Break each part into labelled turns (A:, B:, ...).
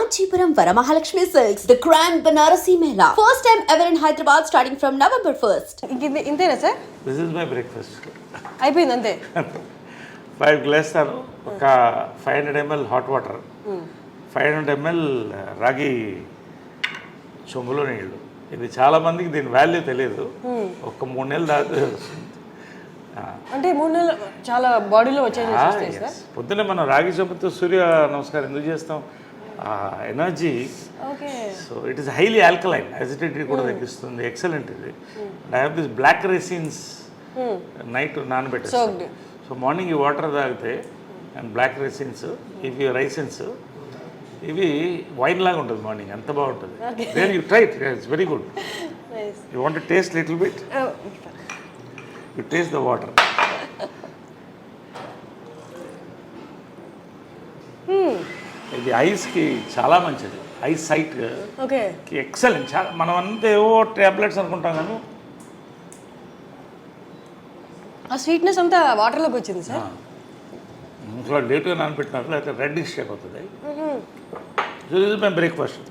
A: Kanchipuram Varamahalakshmi Silks, the Grand Banarasi Mela. First time ever in Hyderabad starting from November 1st.
B: ఇంతేనా sir?
C: This is my breakfast.
B: అయిపోయింది అంతే.
C: 5 గ్లాసులు ఒక 500 ml hot water, 500 ml రాగి చెంబులో నీళ్ళు. ఇది చాలా మందికి దీని వాల్యూ తెలియదు. ఒక 3 నెలలు దాకా
B: అంటే 3 నెలలు చాలా బాడీలో వచ్చేది సార్.
C: పొద్దున్నే మనం రాగి చెంబుతో సూర్య నమస్కారం ఎందుకు చేస్తాం? Energy.
B: Okay.
C: So it is highly alkaline, acidity కూడా తగ్గిస్తుంది. ఎక్సలెంట్ ఇది. I have this black resins night నానబెట్టేస్తాను. సో మార్నింగ్ ఈ వాటర్ తాగితే అండ్ బ్లాక్ రెసిన్స్, ఇవి రైసిన్స్, ఇవి వైన్ లాగా ఉంటుంది మార్నింగ్, ఎంత బాగుంటుంది. Then you try it, it's very good. You want to taste little bit? You taste the water. ఇది ఐస్కి చాలా మంచిది, ఐస్ సైట్ ఎక్సలెంట్. చాలా మనం అంతా ఏవో ట్యాబ్లెట్స్ అనుకుంటాం కానీ
B: ఆ స్వీట్నెస్ అంతా వాటర్లోకి వచ్చింది సార్.
C: ఇంట్లో లేట్గా నానబెట్టినట్లు అయితే రెడ్డిష్ అయిపోతుంది. సో ఇది మేము breakfast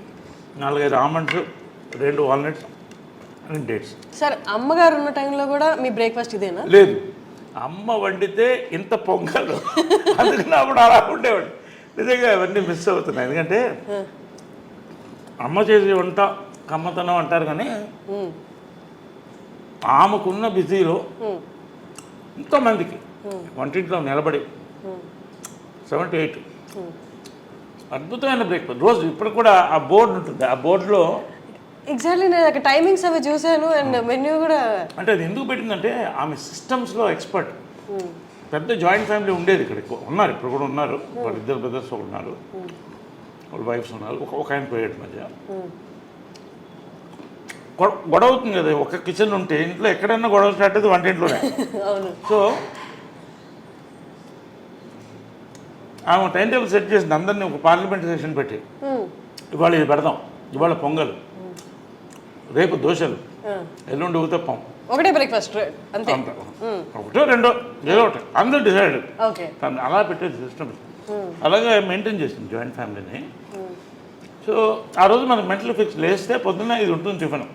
C: 4-5 almonds, 2 walnuts and dates.
B: Sir అమ్మగారు ఉన్న టైంలో కూడా మీ బ్రేక్ఫాస్ట్ ఇదేనా?
C: లేదు, అమ్మ వండితే ఇంత పొంగలు, అందుకని అప్పుడు అలా ఉండేవాడు. నిజంగా అవన్నీ మిస్ అవుతున్నాయి. ఎందుకంటే అమ్మ చేసే వంట కమ్మతనం అంటారు కానీ ఆమెకున్న బిజీలో ఎంతోమందికి వంటింట్లో నిలబడి 7 to 8 అద్భుతమైన బ్రేక్ఫాస్ట్ రోజు. ఇప్పుడు కూడా ఆ బోర్డు ఉంటుంది, ఆ బోర్డులో
B: ఎగ్జాక్ట్లీ నేను టైమింగ్స్ అవి చూశాను అండ్ మెన్యూ కూడా. అంటే
C: అది ఎందుకు పెట్టిందంటే ఆమె సిస్టమ్స్లో ఎక్స్పర్ట్. పెద్ద జాయింట్ ఫ్యామిలీ ఉండేది ఇక్కడ, ఉన్నారు ఇప్పుడు కూడా ఉన్నారు. వాళ్ళు 2 బ్రదర్స్ ఉన్నారు, వాళ్ళ వైఫ్స్ ఉన్నారు. ఒక ఆయన పోయాడు మధ్య. గొడవ అవుతుంది కదా, ఒక కిచెన్ ఉంటే ఇంట్లో ఎక్కడైనా గొడవ స్టార్ట్ అయితే వంటింట్లోనే. సో ఆమె టైం టేబుల్ సెట్ చేసింది, అందరినీ ఒక పార్లమెంట్ సెషన్ పెట్టి ఇవాళ ఇది పెడదాం, ఇవాళ పొంగల్, రేపు దోశలు, ఎల్లుండి ఊతప్పం,
B: ఒకటే బ్రేక్ఫాస్ట్ అంతే.
C: ఒకటో రెండో ఏదో ఒకటి అందరూ డిసైడ్. అలా పెట్టేది సిస్టమ్. అలాగే మెయింటైన్ చేసింది జాయింట్ ఫ్యామిలీని. సో ఆ రోజు మనకు మెంటల్ ఫిక్స్ లేస్తే పొద్దున్న ఇది ఉంటుంది టిఫిన్,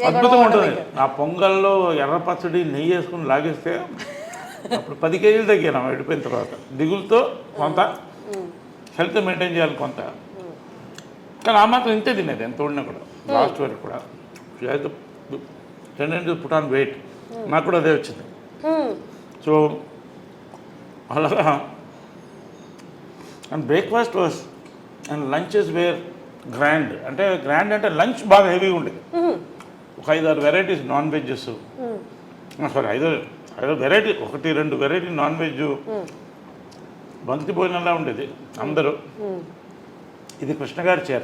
C: అద్భుతంగా ఉంటుంది. ఆ పొంగల్లో ఎర్ర పచ్చడి నెయ్యి వేసుకుని లాగేస్తే అప్పుడు 10 kgs తగ్గాను వెళ్ళిపోయిన తర్వాత. దిగులతో కొంత, హెల్త్ మెయింటైన్ చేయాలి కొంత, కానీ ఆ మాత్రం ఇంతే తినేది ఎంత ఉన్నా కూడా. లాస్ట్ వరకు కూడా టెండెన్సీ పుట్ ఆన్ వెయిట్, నాకు కూడా అదే వచ్చింది. సో అలాగా and breakfast was and lunches were grand. అంటే గ్రాండ్ అంటే లంచ్ బాగా హెవీగా ఉండేది. ఒక 5-6 varieties non vegs, sorry 5 variety, 1-2 variety non veg, బంతి భోజనంలా ఉండేది అందరూ. ఇది కృష్ణగారి చీర.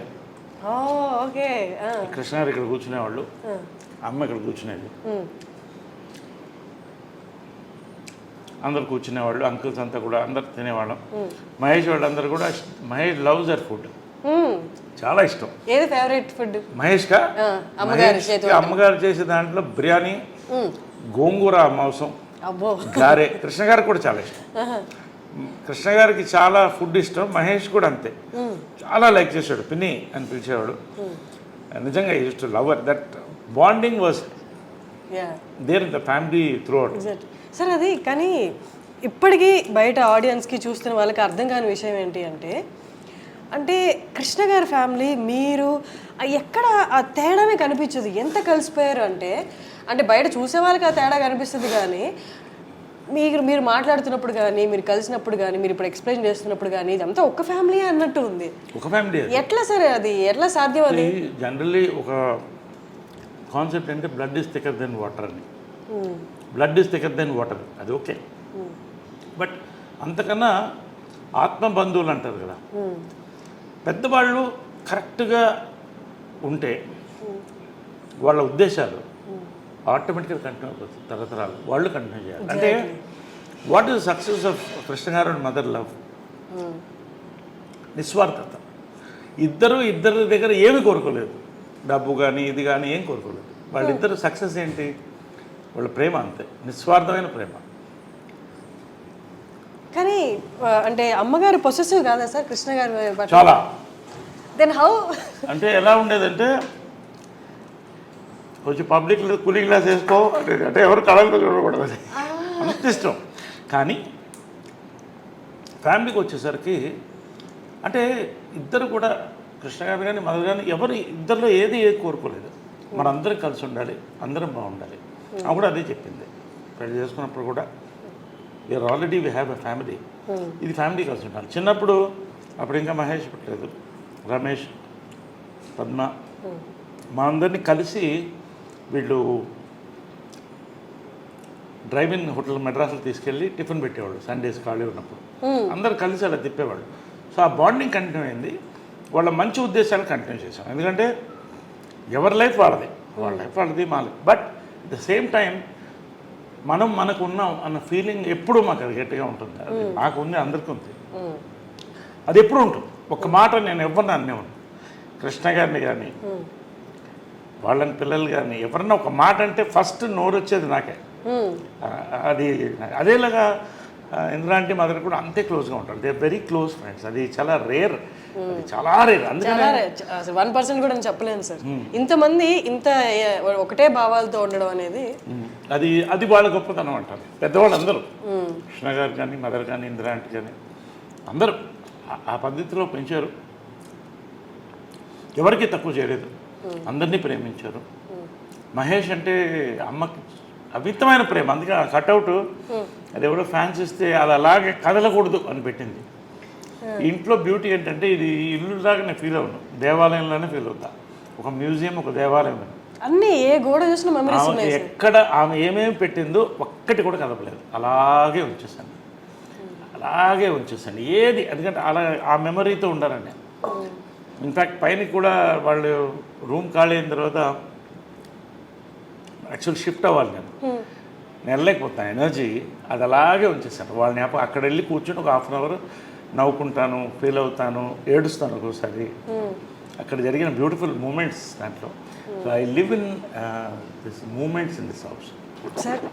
C: కృష్ణగారు ఇక్కడ కూర్చునేవాళ్ళు, అమ్మ ఇక్కడ కూర్చునేది, అందరు కూర్చునేవాళ్ళు. అంకుల్స్ అంతా కూడా అందరు తినేవాళ్ళం. మహేష్ వాళ్ళందరూ కూడా, మహేష్ లవ్స్ దర్ ఫుడ్, చాలా ఇష్టం.
B: ఏది ఫేవరెట్ ఫుడ్
C: మహేష్గా? అమ్మగారు చేసే దాంట్లో బిర్యానీ, గోంగూర మాంసం, గారె. కృష్ణ గారికి కూడా చాలా ఇష్టం. కృష్ణ గారికి చాలా ఫుడ్ ఇష్టం, మహేష్ కూడా అంతే, చాలా లైక్ చేసాడు. పిన్ని అని పిలిచేవాడు. నిజంగా used to love that bonding was there in the family throughout.
B: Sir అది కానీ ఇప్పటికీ బయట ఆడియన్స్కి చూస్తున్న వాళ్ళకి అర్థం కాని విషయం ఏంటి అంటే, అంటే కృష్ణ గారి ఫ్యామిలీ మీరు ఎక్కడ ఆ తేడానే కనిపించదు. ఎంత కలిసిపోయారు అంటే, అంటే బయట చూసే వాళ్ళకి ఆ తేడా కనిపిస్తుంది కానీ మీరు మాట్లాడుతున్నప్పుడు కానీ, మీరు కలిసినప్పుడు కానీ, మీరు ఇప్పుడు ఎక్స్ప్లెయిన్ చేస్తున్నప్పుడు కానీ ఇదంతా ఒక ఫ్యామిలీ అన్నట్టు ఉంది.
C: ఒక ఫ్యామిలీ
B: ఎట్లా సార్ అది ఎట్లా సాధ్యం? అది
C: జనరల్లీ ఒక కాన్సెప్ట్ అంటే blood is thicker than water అని. Blood is thicker than water, అది ఓకే. బట్ అంతకన్నా ఆత్మ బంధువులు అంటారు కదా, పెద్దవాళ్ళు కరెక్ట్గా ఉంటే వాళ్ళ ఉద్దేశాలు ఆటోమేటిక్గా కంటిన్యూ అవుతుంది. తరతరాలు వాళ్ళు కంటిన్యూ చేయాలి. అంటే what is success of Krishna గారు అండ్ మదర్ లవ్? నిస్వార్థత. ఇద్దరి దగ్గర ఏమి కోరుకోలేదు, డబ్బు కానీ ఇది కానీ ఏం కోరుకోలేదు. వాళ్ళిద్దరు సక్సెస్ ఏంటి? వాళ్ళ ప్రేమ, అంతే, నిస్వార్థమైన ప్రేమ.
B: కానీ అంటే అమ్మగారు పొసెసివ్ కాదా సార్ కృష్ణ గారి పట్ల?
C: చాలా.
B: Then how?
C: అంటే ఎలా ఉండేదంటే కొంచెం పబ్లిక్ కూలింగ్ గ్లాస్ వేసుకో అంటే ఎవరు కళలో చూడకూడదు, అంత ఇష్టం. కానీ ఫ్యామిలీకి వచ్చేసరికి అంటే ఇద్దరు కూడా కృష్ణ గారు కానీ మదర్ కానీ ఎవరు ఇద్దరిలో ఏది కోరుకోలేదు, మనందరం కలిసి ఉండాలి, అందరం బాగుండాలి. ఆమె కూడా అదే చెప్పింది పెళ్లి చేసుకున్నప్పుడు కూడా, we're already we have a family, ఇది ఫ్యామిలీ కలిసి ఉండాలి. చిన్నప్పుడు అప్పుడు ఇంకా మహేష్ పుట్టలేదు, రమేష్, పద్మ, మా అందరినీ కలిసి వీళ్ళు డ్రైవ్-ఇన్ హోటల్ మెడ్రాస్లో తీసుకెళ్ళి టిఫిన్ పెట్టేవాళ్ళు సండేస్ ఖాళీ ఉన్నప్పుడు, అందరు కలిసి అలా తిప్పేవాళ్ళు. సో ఆ బాండింగ్ కంటిన్యూ అయింది, వాళ్ళ మంచి ఉద్దేశాలు కంటిన్యూ చేశాం. ఎందుకంటే ఎవరి లైఫ్ వాళ్ళది, వాళ్ళ లైఫ్ వాళ్ళది, మా life. But at the same time మనకు ఉన్నాం అన్న ఫీలింగ్ ఎప్పుడూ మాకు అది గట్టిగా ఉంటుంది. అది నాకు ఉంది, అందరికీ ఉంది, అది ఎప్పుడు ఉంటుంది. ఒక మాట నేను ఎవరిని అనేవాడిని, కృష్ణ గారిని కానీ వాళ్ళని పిల్లలు కానీ ఎవరన్నా ఒక మాట అంటే ఫస్ట్ నోరు వచ్చేది నాకే. అది అదేలాగా ఇంద్రాంటి మదర్ కూడా అంతే క్లోజ్గా ఉంటారు, they are very close friends. అది చాలా రేర్, చాలా రేర్. అందుకని
B: 1% కూడా చెప్పలేను సార్, ఇంతమంది ఇంత ఒకటే భావాలతో ఉండడం అనేది
C: అది వాళ్ళ గొప్పతనం అంటారు పెద్దవాళ్ళు అందరూ. కృష్ణ గారు కానీ మదర్ కానీ ఇంద్రాంటి కానీ అందరూ ఆ పద్ధతిలో పెంచారు, ఎవరికి తక్కువ చేయలేదు, అందరినీ ప్రేమించారు. మహేష్ అంటే అమ్మకి అమితమైన ప్రేమ, అందుకే ఆ కట్అవుట్ అది ఎవరో ఫ్యాన్స్ ఇస్తే అది అలాగే కదలకూడదు అని పెట్టింది. ఇంట్లో బ్యూటీ ఏంటంటే ఇది ఇల్లు లాగా నేను ఫీల్ అవ్వను, దేవాలయంలోనే ఫీల్ అవుతా, ఒక మ్యూజియం, ఒక దేవాలయం.
B: అన్నీ ఏ గోడ చూసిన మెమరీస్ ఉన్నాయి.
C: ఎక్కడ ఆమె ఏమేమి పెట్టిందో ఒక్కటి కూడా కదపలేదు, అలాగే ఉంచేసాను, అలాగే ఉంచేసాను ఏది. ఎందుకంటే అలా ఆ మెమరీతో ఉండాలండి. ఇన్ఫ్యాక్ట్ పైన కూడా వాళ్ళు రూమ్ ఖాళీ అయిన తర్వాత యాక్చువల్ షిఫ్ట్ అవ్వాలి, నేను వెళ్ళలేకపోతాను, ఎనర్జీ అది అలాగే ఉంచేసాను. వాళ్ళని అక్కడ వెళ్ళి కూర్చొని ఒక 1/2 అవర్ నవ్వుకుంటాను, ఫీల్ అవుతాను, ఏడుస్తాను ఒక్కోసారి. అక్కడ జరిగిన బ్యూటిఫుల్ మూమెంట్స్ దాంట్లో. So I live in this moments in this house.
B: Sir